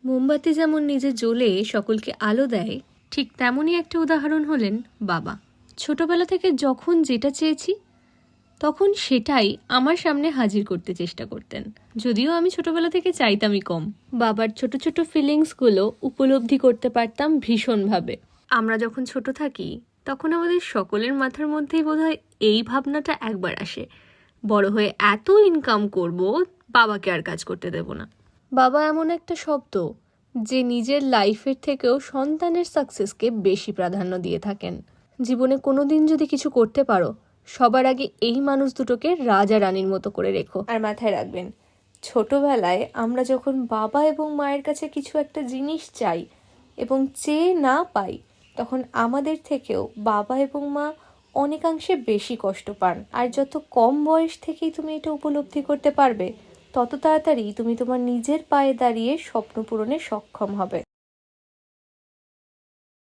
মোমবাতি যেমন নিজে জ্বলে সকলকে আলো দেয়, ঠিক তেমনই একটা উদাহরণ হলেন বাবা। ছোটবেলা থেকে যখন যেটা চেয়েছি তখন সেটাই আমার সামনে হাজির করতে চেষ্টা করতেন, যদিও আমি ছোটবেলা থেকে চাইতামই কম। বাবার ছোট ছোট ফিলিংসগুলো উপলব্ধি করতে পারতাম ভীষণভাবে। আমরা যখন ছোট থাকি তখন আমাদের সকলের মাথার মধ্যেই বোধহয় এই ভাবনাটা একবার আসে, বড় হয়ে এত ইনকাম করব, বাবাকে আর কাজ করতে দেব না। বাবা এমন একটা শব্দ যে নিজের লাইফের থেকেও সন্তানের সাকসেসকে বেশি প্রাধান্য দিয়ে থাকেন। জীবনে কোনো দিন যদি কিছু করতে পারো, সবার আগে এই মানুষ দুটোকে রাজা রানীর মতো করে রেখো। আর মাথায় রাখবেন, ছোটবেলায় আমরা যখন বাবা এবং মায়ের কাছে কিছু একটা জিনিস চাই এবং চেয়ে না পাই, তখন আমাদের থেকেও বাবা এবং মা অনেকাংশে বেশি কষ্ট পান। আর যত কম বয়স থেকেই তুমি এটা উপলব্ধি করতে পারবে, তত তাড়াতাড়ি তুমি তোমার নিজের পায়ে দাঁড়িয়ে স্বপ্ন পূরণে সক্ষম হবে।